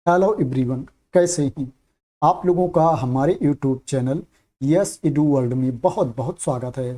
Hello everyone, कैसे हैं आप लोगों का हमारे YouTube channel yes edu world में बहुत बहुत स्वागत है।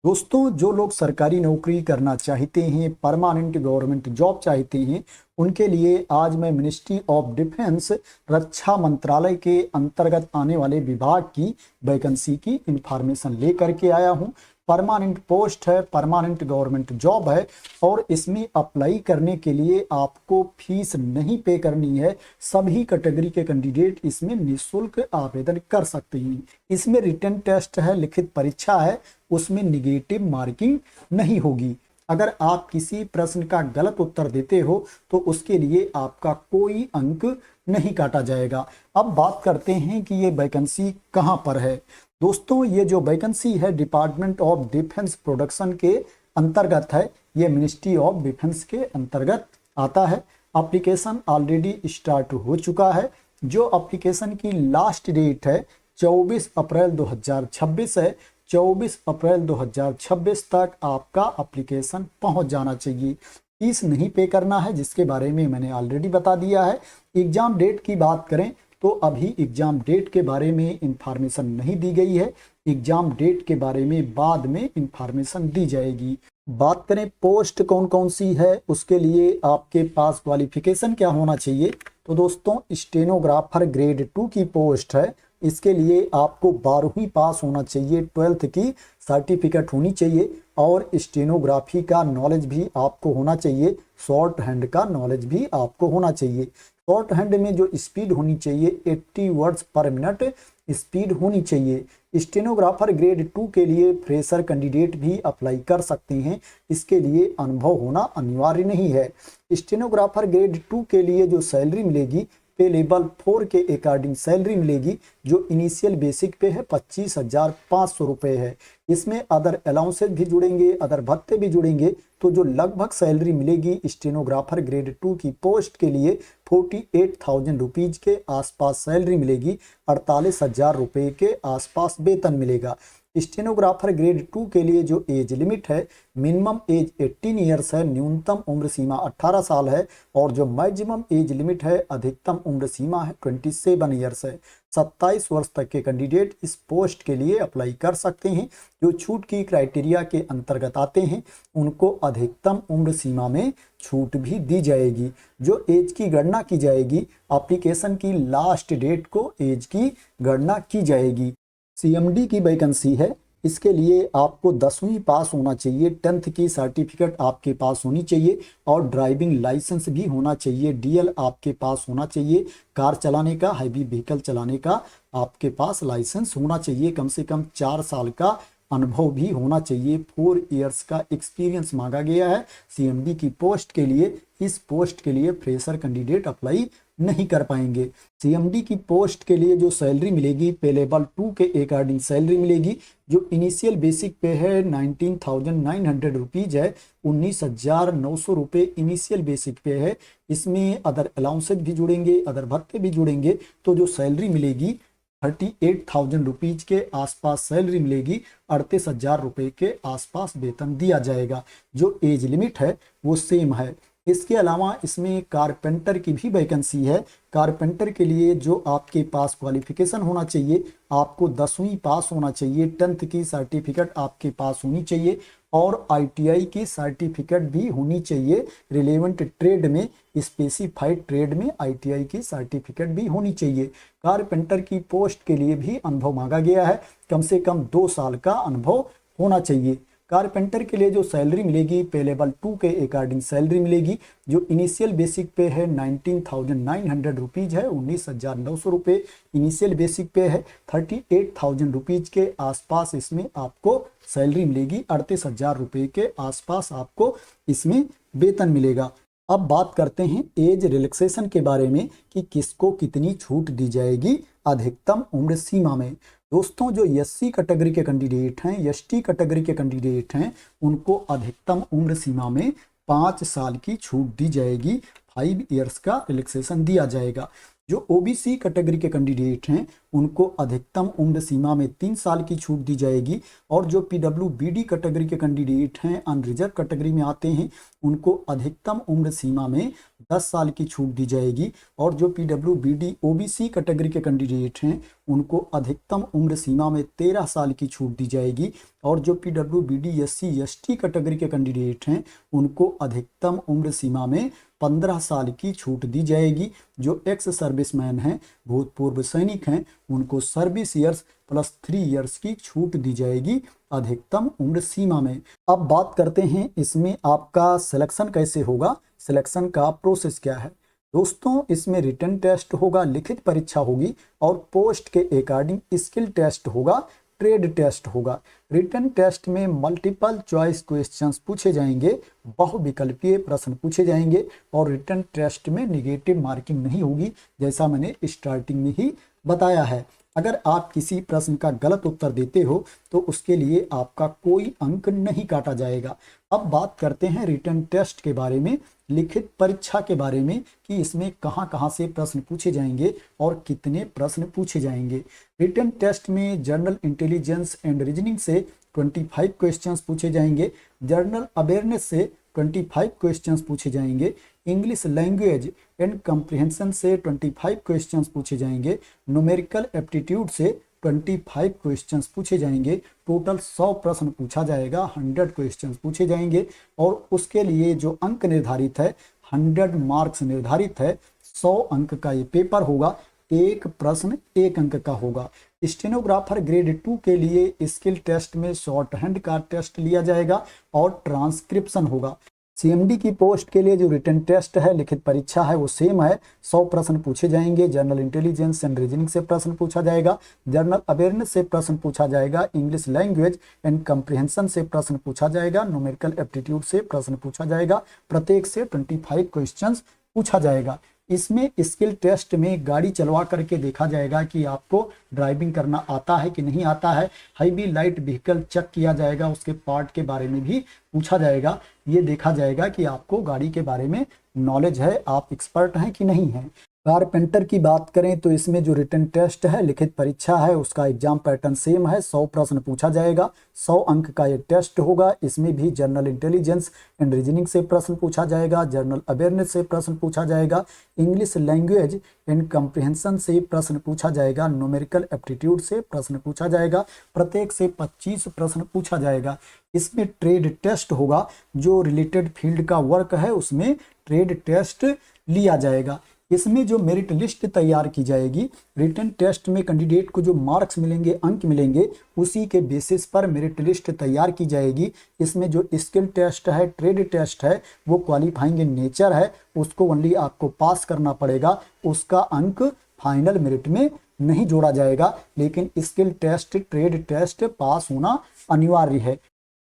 दोस्तों, जो लोग सरकारी नौकरी करना चाहते हैं, परमानेंट गवर्नमेंट जॉब चाहते हैं, उनके लिए आज मैं मिनिस्ट्री ऑफ डिफेंस रक्षा मंत्रालय के अंतर्गत आने वाले विभाग की वैकेंसी की इंफॉर्मेशन लेकर के आया हूं। परमानेंट पोस्ट है, परमानेंट गवर्नमेंट जॉब है और इसमें अप्लाई करने के लिए आपको फीस नहीं पे करनी है। सभी कैटेगरी के कैंडिडेट इसमें निःशुल्क आवेदन कर सकते हैं। इसमें रिटन टेस्ट है, लिखित परीक्षा है, उसमें निगेटिव मार्किंग नहीं होगी। अगर आप किसी प्रश्न का गलत उत्तर देते हो तो उसके लिए आपका कोई अंक नहीं काटा जाएगा। अब बात करते हैं कि ये वैकेंसी कहाँ पर है। दोस्तों, ये जो वैकेंसी है डिपार्टमेंट ऑफ डिफेंस प्रोडक्शन के अंतर्गत है। ये मिनिस्ट्री ऑफ डिफेंस के अंतर्गत आता है। एप्लीकेशन ऑलरेडी स्टार्ट हो चुका है। जो एप्लीकेशन की लास्ट डेट है 24 अप्रैल 2026 है। 24 अप्रैल 2026 तक आपका एप्लीकेशन पहुंच जाना चाहिए। फीस नहीं पे करना है, जिसके बारे में मैंने ऑलरेडी बता दिया है। एग्जाम डेट की बात करें तो अभी एग्जाम डेट के बारे में इंफॉर्मेशन नहीं दी गई है। एग्जाम डेट के बारे में बाद में इंफॉर्मेशन दी जाएगी। बात करें पोस्ट कौन कौन सी है, उसके लिए आपके पास क्वालिफिकेशन क्या होना चाहिए। तो दोस्तों, स्टेनोग्राफर ग्रेड 2 की पोस्ट है। इसके लिए आपको 12वीं पास होना चाहिए, 12th की सर्टिफिकेट होनी चाहिए और स्टेनोग्राफी का नॉलेज भी आपको होना चाहिए। शॉर्ट हैंड का नॉलेज भी आपको होना चाहिए। शॉर्ट हैंड में जो स्पीड होनी चाहिए 80 वर्ड्स पर मिनट स्पीड होनी चाहिए। स्टेनोग्राफर ग्रेड 2 के लिए फ्रेशर कैंडिडेट भी अप्लाई कर सकते हैं। इसके लिए अनुभव होना अनिवार्य नहीं है। स्टेनोग्राफर ग्रेड 2 के लिए जो सैलरी मिलेगी पे लेवल 4 के अकॉर्डिंग सैलरी मिलेगी, जो इनिशियल बेसिक पे है 25,500 रुपये है। इसमें अदर अलाउंसेज भी जुड़ेंगे, अदर भत्ते भी जुड़ेंगे, तो जो लगभग सैलरी मिलेगी स्टेनोग्राफर ग्रेड 2 की पोस्ट के लिए 48,000 रुपीज के आसपास सैलरी मिलेगी। 48,000 रुपये के आसपास वेतन मिलेगा। स्टेनोग्राफर ग्रेड 2 के लिए जो एज लिमिट है, मिनिमम एज 18 ईयर्स है, न्यूनतम उम्र सीमा 18 साल है और जो मैक्सिमम एज लिमिट है, अधिकतम उम्र सीमा है 27 ईयर्स है। 27 वर्ष तक के कैंडिडेट इस पोस्ट के लिए अप्लाई कर सकते हैं। जो छूट की क्राइटेरिया के अंतर्गत आते हैं उनको अधिकतम उम्र सीमा में छूट भी दी जाएगी। जो एज की गणना की जाएगी, एप्लीकेशन की लास्ट डेट को एज की गणना की जाएगी। सीएमडी की वैकेंसी है। इसके लिए आपको 10वीं पास होना चाहिए, 10th की सर्टिफिकेट आपके पास होनी चाहिए और ड्राइविंग लाइसेंस भी होना चाहिए। डीएल आपके पास होना चाहिए। कार चलाने का, हैवी व्हीकल चलाने का आपके पास लाइसेंस होना चाहिए। कम से कम 4 साल का अनुभव भी होना चाहिए। 4 इयर्स का एक्सपीरियंस मांगा गया है सीएमडी की पोस्ट के लिए। इस पोस्ट के लिए फ्रेशर कैंडिडेट अप्लाई नहीं कर पाएंगे। सीएमडी की पोस्ट के लिए जो सैलरी मिलेगी पे लेवल 2 के अकॉर्डिंग सैलरी मिलेगी। जो इनिशियल बेसिक पे है 19,900 रुपीज है, 19,900 रुपये इनिशियल बेसिक पे है। इसमें अदर अलाउंसेज भी जुड़ेंगे, अदर भत्ते भी जुड़ेंगे, तो जो सैलरी मिलेगी 38,000 रुपीज के आसपास सैलरी मिलेगी। 38,000 रुपये के आसपास वेतन दिया जाएगा। जो एज लिमिट है वो सेम है। इसके अलावा इसमें कारपेंटर की भी वैकेंसी है। कारपेंटर के लिए जो आपके पास क्वालिफिकेशन होना चाहिए, आपको 10वीं पास होना चाहिए, 10th की सर्टिफिकेट आपके पास होनी चाहिए और आईटीआई की सर्टिफिकेट भी होनी चाहिए। रिलेवेंट ट्रेड में, स्पेसिफाइड ट्रेड में आईटीआई की सर्टिफिकेट भी होनी चाहिए। कारपेंटर की पोस्ट के लिए भी अनुभव मांगा गया है। कम से कम 2 साल का अनुभव होना चाहिए। कारपेंटर के लिए जो सैलरी मिलेगी पे लेवल 2 के अकॉर्डिंग सैलरी मिलेगी। जो इनिशियल बेसिक पे है 19,900 रुपीज है, 19,900 रुपये इनिशियल बेसिक पे है। 38,000 रुपीज के आसपास इसमें आपको सैलरी मिलेगी। 38,000 रुपये के आसपास आपको इसमें वेतन मिलेगा। अब बात करते हैं एज रिलैक्सेशन के बारे में कि किसको कितनी छूट दी जाएगी अधिकतम उम्र सीमा में। दोस्तों, जो एससी कैटेगरी के कैंडिडेट हैं, एसटी कैटेगरी के कैंडिडेट हैं, उनको अधिकतम उम्र सीमा में 5 साल की छूट दी जाएगी। 5 ईयर्स का रिलैक्सेशन दिया जाएगा। जो ओबीसी कैटेगरी के कैंडिडेट हैं उनको अधिकतम उम्र सीमा में 3 साल की छूट दी जाएगी, और जो पीडब्ल्यूबीडी कैटेगरी के कैंडिडेट हैं, अनरिजर्व कैटेगरी में आते हैं, उनको अधिकतम उम्र सीमा में 10 साल की छूट दी जाएगी, और जो पीडब्ल्यूबीडी ओबीसी कैटेगरी के कैंडिडेट हैं उनको अधिकतम उम्र सीमा में 13 साल की छूट दी जाएगी, और जो पीडब्ल्यूबीडी एससी एसटी कैटेगरी के कैंडिडेट हैं उनको अधिकतम उम्र सीमा में 15 साल की छूट दी जाएगी। जो एक्स सर्विसमैन हैं, भूतपूर्व सैनिक हैं, उनको सर्विस ईयर्स प्लस 3 ईयर्स की छूट दी जाएगी अधिकतम उम्र सीमा में। अब बात करते हैं इसमें आपका सिलेक्शन कैसे होगा, सिलेक्शन का प्रोसेस क्या है। दोस्तों, इसमें रिटन टेस्ट होगा, लिखित परीक्षा होगी, और पोस्ट के अकॉर्डिंग स्किल टेस्ट होगा, ट्रेड टेस्ट होगा। रिटन टेस्ट में मल्टीपल चॉइस क्वेश्चंस पूछे जाएंगे, बहुविकल्पीय प्रश्न पूछे जाएंगे, और रिटन टेस्ट में निगेटिव मार्किंग नहीं होगी, जैसा मैंने स्टार्टिंग में ही बताया है। अगर आप किसी प्रश्न का गलत उत्तर देते हो तो उसके लिए आपका कोई अंक नहीं काटा जाएगा। अब बात करते हैं रिटन टेस्ट के बारे में, लिखित परीक्षा के बारे में, कि इसमें कहां कहां से प्रश्न पूछे जाएंगे और कितने प्रश्न पूछे जाएंगे। रिटन टेस्ट में जनरल इंटेलिजेंस एंड रीजनिंग से 25 क्वेश्चंस पूछे जाएंगे, जनरल अवेयरनेस से 25 क्वेश्चंस पूछे जाएंगे, इंग्लिश लैंग्वेज एंड कम्प्रिहेंशन से 25 क्वेश्चंस पूछे जाएंगे, न्यूमेरिकल एप्टीट्यूड से 25 क्वेश्चंस पूछे जाएंगे। टोटल 100 प्रश्न पूछा जाएगा, 100 क्वेश्चंस पूछे जाएंगे, और उसके लिए जो अंक निर्धारित है, 100 मार्क्स निर्धारित है। 100 अंक का ये पेपर होगा, एक प्रश्न 1 अंक का होगा। स्टेनोग्राफर ग्रेड 2 के लिए स्किल टेस्ट में शॉर्ट हैंड का टेस्ट लिया जाएगा और ट्रांसक्रिप्शन होगा। सीएमडी की पोस्ट के लिए जो रिटन टेस्ट है, लिखित परीक्षा है, वो सेम है। 100 प्रश्न पूछे जाएंगे, जनरल इंटेलिजेंस एंड रीजनिंग से प्रश्न पूछा जाएगा, जनरल अवेयरनेस से प्रश्न पूछा जाएगा, इंग्लिश लैंग्वेज एंड कम्प्रिहेंशन से प्रश्न पूछा जाएगा, न्यूमेरिकल एप्टीट्यूड से प्रश्न पूछा जाएगा। प्रत्येक से 25 क्वेश्चंस पूछा जाएगा। इसमें स्किल टेस्ट में गाड़ी चलवा करके देखा जाएगा कि आपको ड्राइविंग करना आता है कि नहीं आता है। हैवी लाइट व्हीकल चेक किया जाएगा, उसके पार्ट के बारे में भी पूछा जाएगा। ये देखा जाएगा कि आपको गाड़ी के बारे में नॉलेज है, आप एक्सपर्ट हैं कि नहीं हैं। कारपेंटर की बात करें तो इसमें जो रिटन टेस्ट है, लिखित परीक्षा है, उसका एग्जाम पैटर्न सेम है। 100 प्रश्न पूछा जाएगा, 100 अंक का ये टेस्ट होगा। इसमें भी जनरल इंटेलिजेंस एंड रीजनिंग से प्रश्न पूछा जाएगा, जनरल अवेयरनेस से प्रश्न पूछा जाएगा, इंग्लिश लैंग्वेज एंड कम्प्रिहेंशन से प्रश्न पूछा जाएगा, न्यूमेरिकल एप्टीट्यूड से प्रश्न पूछा जाएगा। प्रत्येक से 25 प्रश्न पूछा जाएगा। इसमें ट्रेड टेस्ट होगा, जो रिलेटेड फील्ड का वर्क है उसमें ट्रेड टेस्ट लिया जाएगा। इसमें जो मेरिट लिस्ट तैयार की जाएगी, रिटन टेस्ट में कैंडिडेट को जो मार्क्स मिलेंगे, अंक मिलेंगे, उसी के बेसिस पर मेरिट लिस्ट तैयार की जाएगी। इसमें जो स्किल टेस्ट है, ट्रेड टेस्ट है, वो क्वालिफाइंग इन नेचर है, उसको ओनली आपको पास करना पड़ेगा, उसका अंक फाइनल मेरिट में नहीं जोड़ा जाएगा। लेकिन skill test, trade test pass होना अनिवार्य है।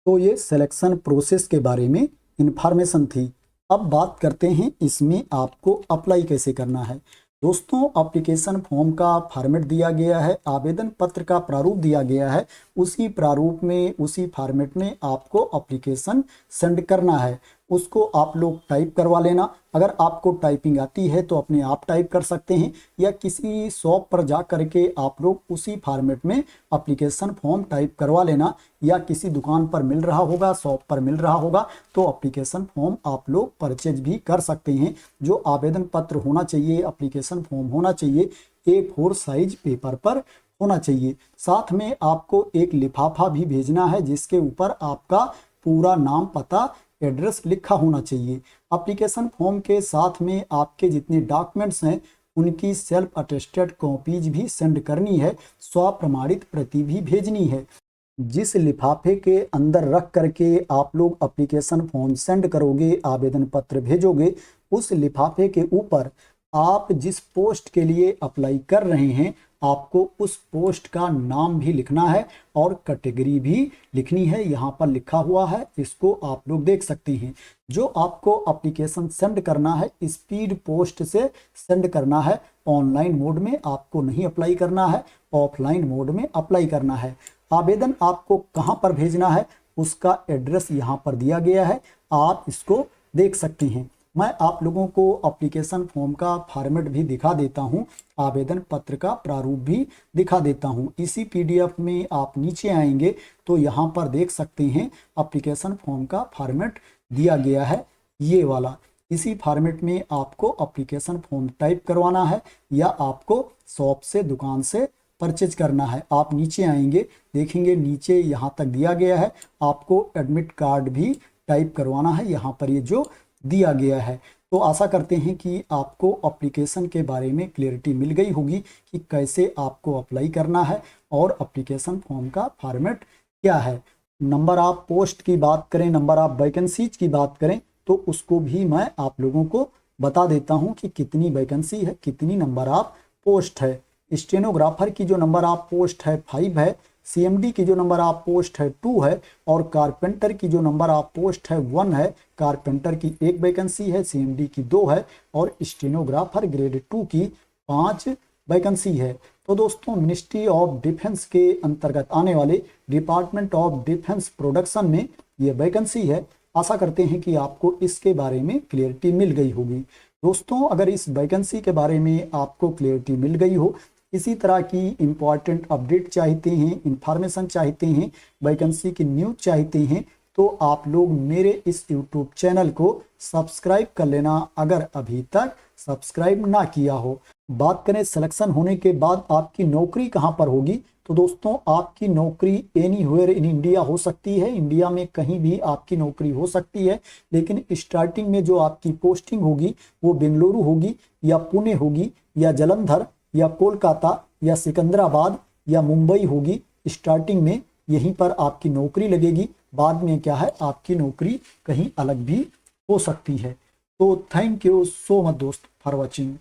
तो ये सिलेक्शन प्रोसेस के बारे में इंफॉर्मेशन थी। अब बात करते हैं इसमें आपको अप्लाई कैसे करना है। दोस्तों, एप्लीकेशन फॉर्म का फॉर्मेट दिया गया है, आवेदन पत्र का प्रारूप दिया गया है। उसी प्रारूप में, उसी फॉर्मेट में आपको एप्लीकेशन सेंड करना है। उसको आप लोग टाइप करवा लेना। अगर आपको टाइपिंग आती है तो अपने आप टाइप कर सकते हैं, या किसी शॉप पर जा करके आप लोग उसी फॉर्मेट में एप्लीकेशन फॉर्म टाइप करवा लेना, या किसी दुकान पर मिल रहा होगा, शॉप पर मिल रहा होगा, तो एप्लीकेशन फॉर्म आप लोग परचेज भी कर सकते हैं। जो आवेदन पत्र होना चाहिए, एप्लीकेशन फॉर्म होना चाहिए, A4 साइज पेपर पर होना चाहिए। साथ में आपको एक लिफाफा भी भेजना है, जिसके ऊपर आपका पूरा नाम, पता, एड्रेस लिखा होना चाहिए। एप्लीकेशन फॉर्म के साथ में आपके जितने डॉक्यूमेंट्स हैं, उनकी सेल्फ अटेस्टेड कॉपीज भी सेंड करनी है, स्वप्रमाणित प्रति भी भेजनी है। जिस लिफाफे के अंदर रख करके आप लोग एप्लीकेशन फॉर्म सेंड करोगे, आवेदन पत्र भेजोगे, उस लिफाफे के ऊपर आप जिस पोस्ट के लिए अप्लाई कर रहे हैं, आपको उस पोस्ट का नाम भी लिखना है और कैटेगरी भी लिखनी है। यहाँ पर लिखा हुआ है, इसको आप लोग देख सकते हैं। जो आपको एप्लीकेशन सेंड करना है, स्पीड पोस्ट से सेंड करना है। ऑनलाइन मोड में आपको नहीं अप्लाई करना है, ऑफलाइन मोड में अप्लाई करना है। आवेदन आपको कहाँ पर भेजना है, उसका एड्रेस यहाँ पर दिया गया है, आप इसको देख सकते हैं। मैं आप लोगों को एप्लीकेशन फॉर्म का फॉर्मेट भी दिखा देता हूं, आवेदन पत्र का प्रारूप भी दिखा देता हूं। इसी पीडीएफ में आप नीचे आएंगे तो यहां पर देख सकते हैं एप्लीकेशन फॉर्म का फॉर्मेट दिया गया है, ये वाला। इसी फॉर्मेट में आपको एप्लीकेशन फॉर्म टाइप करवाना है या आपको शॉप से, दुकान से परचेज करना है। आप नीचे आएंगे, देखेंगे नीचे यहाँ तक दिया गया है, आपको एडमिट कार्ड भी टाइप करवाना है यहाँ पर, ये जो दिया गया है। तो आशा करते हैं कि आपको एप्लीकेशन के बारे में क्लियरिटी मिल गई होगी कि कैसे आपको अप्लाई करना है और एप्लीकेशन फॉर्म का फॉर्मेट क्या है। नंबर ऑफ पोस्ट की बात करें, नंबर ऑफ वैकेंसीज की बात करें तो उसको भी मैं आप लोगों को बता देता हूं कि कितनी वैकेंसी है, कितनी नंबर ऑफ पोस्ट है। स्टेनोग्राफर की जो नंबर ऑफ पोस्ट है 5 है, सीएमडी की जो नंबर ऑफ पोस्ट है 2 है और कारपेंटर की जो नंबर ऑफ पोस्ट है 1 है। कारपेंटर की 1 वैकेंसी है, सीएमडी की 2 है और स्टेनोग्राफर ग्रेड 2 की 5 वैकेंसी है। तो दोस्तों, मिनिस्ट्री ऑफ डिफेंस के अंतर्गत आने वाले डिपार्टमेंट ऑफ डिफेंस प्रोडक्शन में ये वैकेंसी है। आशा करते हैं कि आपको इसके बारे में क्लियरिटी मिल गई होगी। दोस्तों, अगर इस वैकेंसी के बारे में आपको क्लियरिटी मिल गई हो, इसी तरह की इम्पॉर्टेंट अपडेट चाहते हैं, इंफॉर्मेशन चाहते हैं, वैकेंसी की न्यूज चाहते हैं, तो आप लोग मेरे इस यूट्यूब चैनल को सब्सक्राइब कर लेना अगर अभी तक सब्सक्राइब ना किया हो। बात करें सिलेक्शन होने के बाद आपकी नौकरी कहां पर होगी, तो दोस्तों आपकी नौकरी एनीवेयर इन इंडिया हो सकती है। इंडिया में कहीं भी आपकी नौकरी हो सकती है, लेकिन स्टार्टिंग में जो आपकी पोस्टिंग होगी वो बेंगलुरु होगी या पुणे होगी या जालंधर या कोलकाता या सिकंदराबाद या मुंबई होगी। स्टार्टिंग में यहीं पर आपकी नौकरी लगेगी, बाद में क्या है आपकी नौकरी कहीं अलग भी हो सकती है। तो थैंक यू सो मच दोस्त फॉर वॉचिंग।